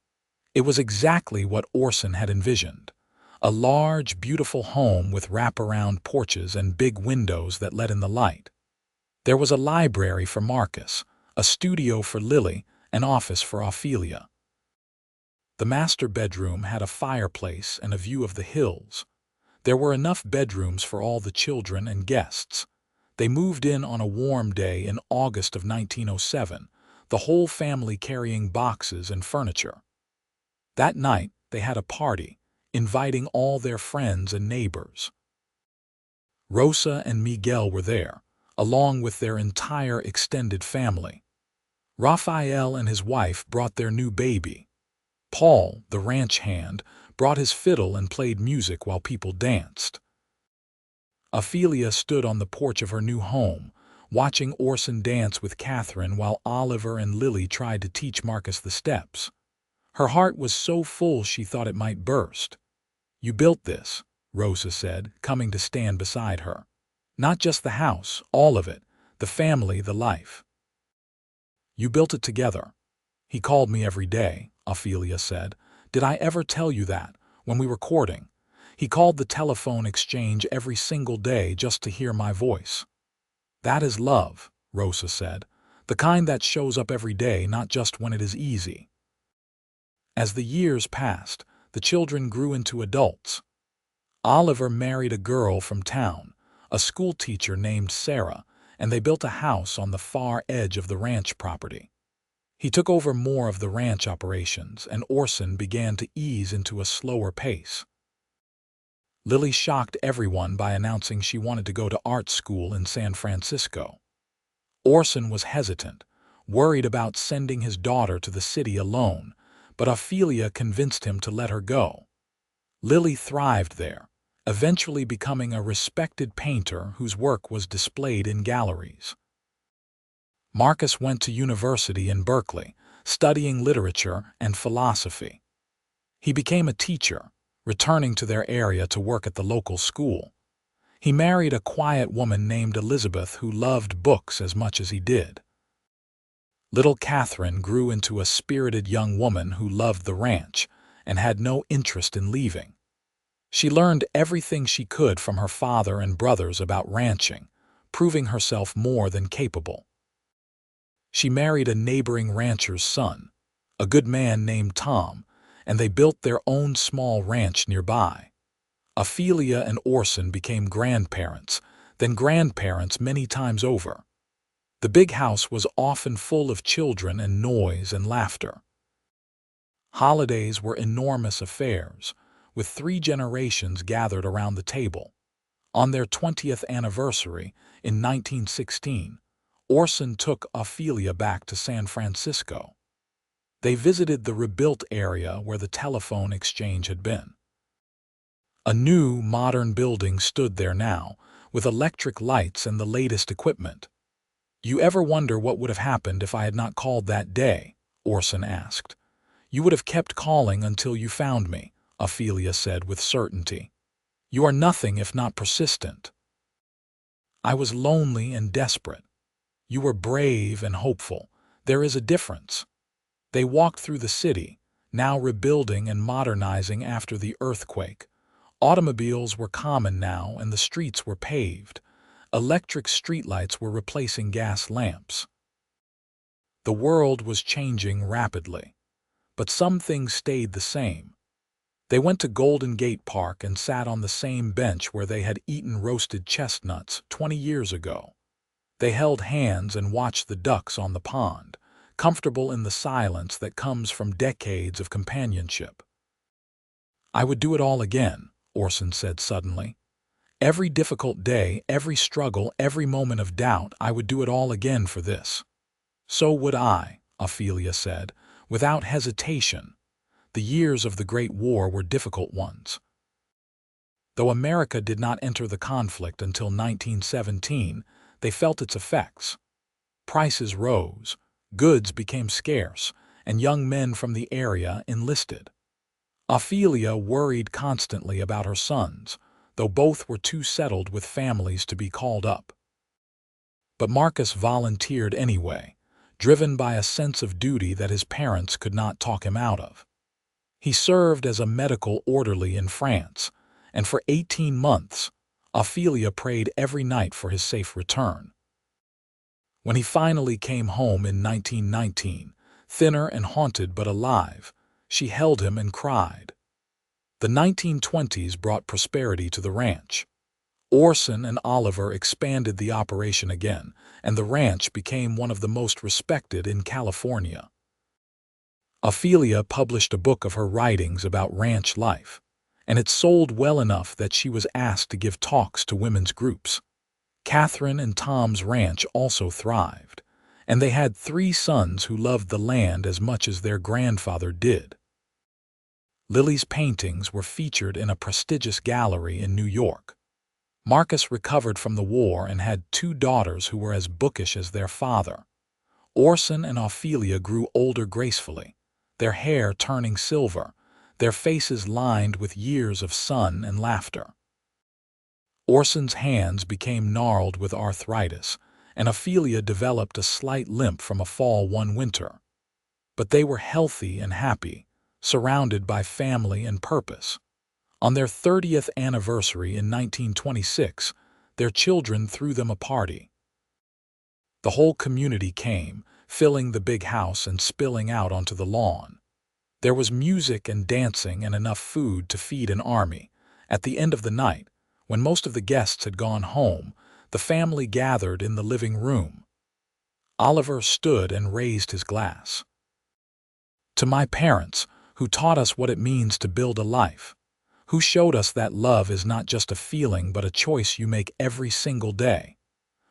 It was exactly what Orson had envisioned. A large, beautiful home with wraparound porches and big windows that let in the light. There was a library for Marcus, a studio for Lily, an office for Ophelia. The master bedroom had a fireplace and a view of the hills. There were enough bedrooms for all the children and guests. They moved in on a warm day in August of 1907, the whole family carrying boxes and furniture. That night, they had a party, inviting all their friends and neighbors. Rosa and Miguel were there, along with their entire extended family. Raphael and his wife brought their new baby. Paul, the ranch hand, brought his fiddle and played music while people danced. Ophelia stood on the porch of her new home, watching Orson dance with Catherine while Oliver and Lily tried to teach Marcus the steps. Her heart was so full she thought it might burst. "You built this," Rosa said, coming to stand beside her. "Not just the house, all of it, the family, the life. You built it together." "He called me every day," Ophelia said. "Did I ever tell you that, when we were courting? He called the telephone exchange every single day just to hear my voice." "That is love," Rosa said. "The kind that shows up every day, not just when it is easy." As the years passed, the children grew into adults. Oliver married a girl from town, a schoolteacher named Sarah, and they built a house on the far edge of the ranch property. He took over more of the ranch operations, and Orson began to ease into a slower pace. Lily shocked everyone by announcing she wanted to go to art school in San Francisco. Orson was hesitant, worried about sending his daughter to the city alone, but Ophelia convinced him to let her go. Lily thrived there, eventually becoming a respected painter whose work was displayed in galleries. Marcus went to university in Berkeley, studying literature and philosophy. He became a teacher, returning to their area to work at the local school. He married a quiet woman named Elizabeth who loved books as much as he did. Little Catherine grew into a spirited young woman who loved the ranch and had no interest in leaving. She learned everything she could from her father and brothers about ranching, proving herself more than capable. She married a neighboring rancher's son, a good man named Tom, and they built their own small ranch nearby. Ophelia and Orson became grandparents, then grandparents many times over. The big house was often full of children and noise and laughter. Holidays were enormous affairs, with 3 generations gathered around the table. On their 20th anniversary, in 1916, Orson took Ophelia back to San Francisco. They visited the rebuilt area where the telephone exchange had been. A new, modern building stood there now, with electric lights and the latest equipment. "You ever wonder what would have happened if I had not called that day?" Orson asked. "You would have kept calling until you found me," Ophelia said with certainty. "You are nothing if not persistent." "I was lonely and desperate. You were brave and hopeful. There is a difference." They walked through the city, now rebuilding and modernizing after the earthquake. Automobiles were common now and the streets were paved. Electric streetlights were replacing gas lamps. The world was changing rapidly, but some things stayed the same. They went to Golden Gate Park and sat on the same bench where they had eaten roasted chestnuts 20 years ago. They held hands and watched the ducks on the pond, comfortable in the silence that comes from decades of companionship. "I would do it all again," Orson said suddenly. Every difficult day, every struggle, every moment of doubt, I would do it all again for this." "So would I," Ophelia said, without hesitation. The years of the Great War were difficult ones. Though America did not enter the conflict until 1917, they felt its effects. Prices rose, goods became scarce, and young men from the area enlisted. Ophelia worried constantly about her sons, though both were too settled with families to be called up. But Marcus volunteered anyway, driven by a sense of duty that his parents could not talk him out of. He served as a medical orderly in France, and for 18 months, Ophelia prayed every night for his safe return. When he finally came home in 1919, thinner and haunted but alive, she held him and cried. The 1920s brought prosperity to the ranch. Orson and Oliver expanded the operation again, and the ranch became one of the most respected in California. Ophelia published a book of her writings about ranch life, and it sold well enough that she was asked to give talks to women's groups. Catherine and Tom's ranch also thrived, and they had 3 sons who loved the land as much as their grandfather did. Lily's paintings were featured in a prestigious gallery in New York. Marcus recovered from the war and had 2 daughters who were as bookish as their father. Orson and Ophelia grew older gracefully, their hair turning silver, their faces lined with years of sun and laughter. Orson's hands became gnarled with arthritis, and Ophelia developed a slight limp from a fall one winter. But they were healthy and happy, surrounded by family and purpose. On their 30th anniversary in 1926, their children threw them a party. The whole community came, filling the big house and spilling out onto the lawn. There was music and dancing and enough food to feed an army. At the end of the night, when most of the guests had gone home, the family gathered in the living room. Oliver stood and raised his glass. "To my parents, who taught us what it means to build a life, who showed us that love is not just a feeling but a choice you make every single day,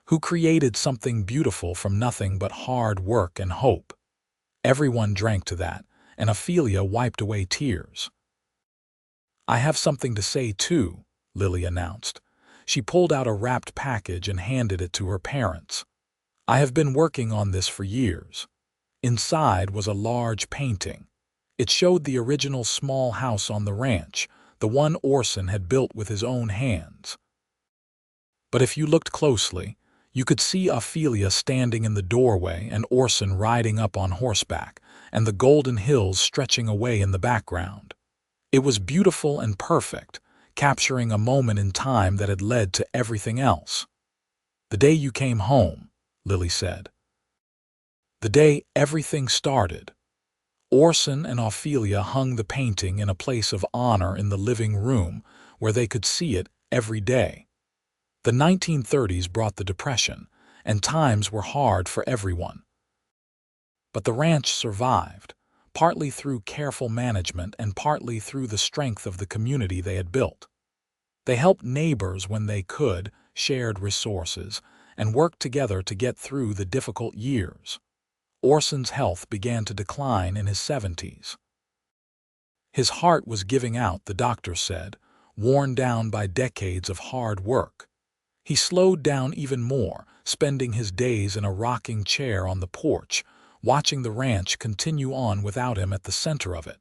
who created something beautiful from nothing but hard work and hope." Everyone drank to that, and Ophelia wiped away tears. "I have something to say too," Lily announced. She pulled out a wrapped package and handed it to her parents. "I have been working on this for years." Inside was a large painting. It showed the original small house on the ranch, the one Orson had built with his own hands. But if you looked closely, you could see Ophelia standing in the doorway and Orson riding up on horseback, and the golden hills stretching away in the background. It was beautiful and perfect, capturing a moment in time that had led to everything else. "The day you came home," Lily said. "The day everything started." Orson and Ophelia hung the painting in a place of honor in the living room where they could see it every day. The 1930s brought the Depression, and times were hard for everyone. But the ranch survived, partly through careful management and partly through the strength of the community they had built. They helped neighbors when they could, shared resources, and worked together to get through the difficult years. Orson's health began to decline in his 70s. His heart was giving out, the doctor said, worn down by decades of hard work. He slowed down even more, spending his days in a rocking chair on the porch, watching the ranch continue on without him at the center of it.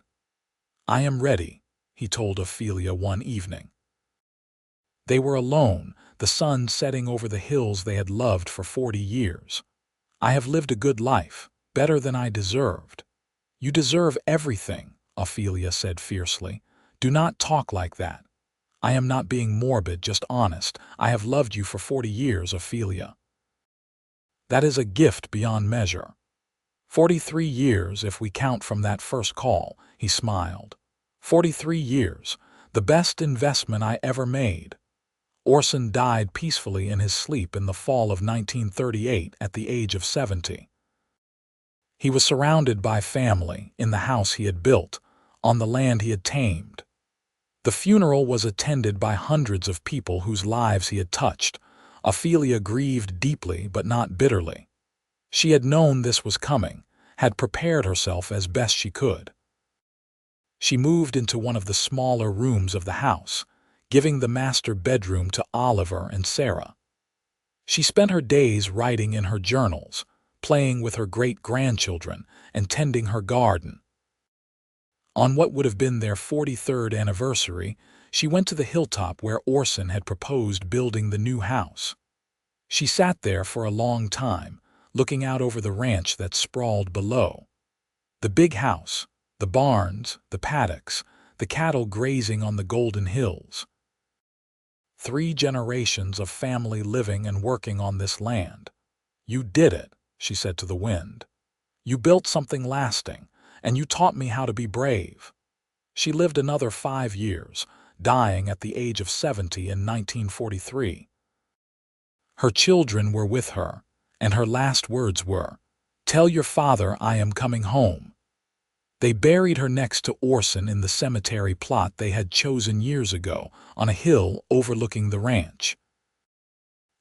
"I am ready," he told Ophelia one evening. They were alone, the sun setting over the hills they had loved for 40 years. "I have lived a good life, better than I deserved." "You deserve everything," Ophelia said fiercely. "Do not talk like that. I am not being morbid, just honest. I have loved you for 40 years, Ophelia. That is a gift beyond measure. 43 years if we count from that first call," he smiled. 43 years, the best investment I ever made." Orson died peacefully in his sleep in the fall of 1938 at the age of 70. He was surrounded by family, in the house he had built, on the land he had tamed. The funeral was attended by hundreds of people whose lives he had touched. Ophelia grieved deeply but not bitterly. She had known this was coming, had prepared herself as best she could. She moved into one of the smaller rooms of the house, giving the master bedroom to Oliver and Sarah. She spent her days writing in her journals, playing with her great-grandchildren, and tending her garden. On what would have been their 43rd anniversary, she went to the hilltop where Orson had proposed building the new house. She sat there for a long time, looking out over the ranch that sprawled below. The big house, the barns, the paddocks, the cattle grazing on the golden hills. 3 generations of family living and working on this land. "You did it," she said to the wind. "You built something lasting, and you taught me how to be brave." She lived another 5 years, dying at the age of 70 in 1943. Her children were with her, and her last words were, "Tell your father I am coming home." They buried her next to Orson in the cemetery plot they had chosen years ago, on a hill overlooking the ranch.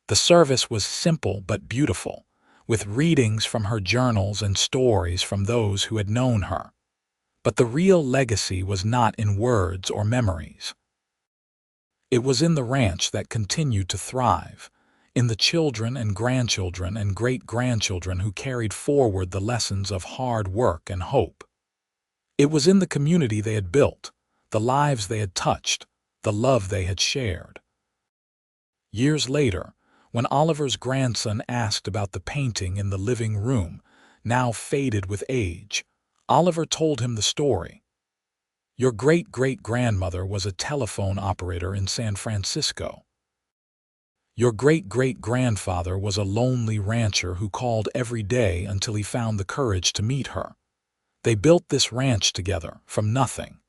The service was simple but beautiful, with readings from her journals and stories from those who had known her. But the real legacy was not in words or memories. It was in the ranch that continued to thrive, in the children and grandchildren and great-grandchildren who carried forward the lessons of hard work and hope. It was in the community they had built, the lives they had touched, the love they had shared. Years later, when Oliver's grandson asked about the painting in the living room, now faded with age, Oliver told him the story. "Your great-great-grandmother was a telephone operator in San Francisco. Your great-great-grandfather was a lonely rancher who called every day until he found the courage to meet her. They built this ranch together, from nothing.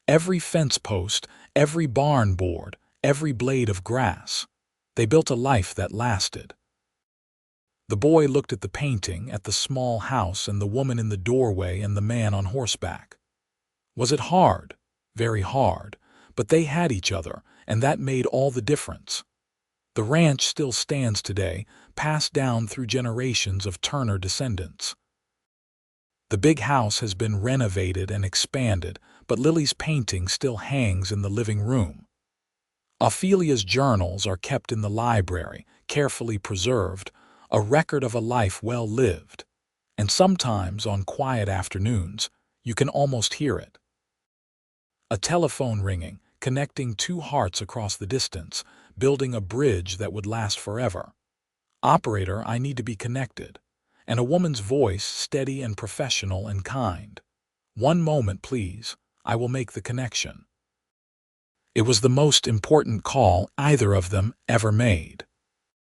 Every fence post, every barn board, every blade of grass. They built a life that lasted." The boy looked at the painting, at the small house and the woman in the doorway and the man on horseback. Was it hard? Very hard, but they had each other, and that made all the difference. The ranch still stands today, passed down through generations of Turner descendants. The big house has been renovated and expanded, but Lily's painting still hangs in the living room. Ophelia's journals are kept in the library, carefully preserved, a record of a life well lived. And sometimes, on quiet afternoons, you can almost hear it. A telephone ringing, connecting 2 hearts across the distance, building a bridge that would last forever. "Operator, I need to be connected." And a woman's voice, steady and professional and kind. "1 moment, please. I will make the connection." It was the most important call either of them ever made.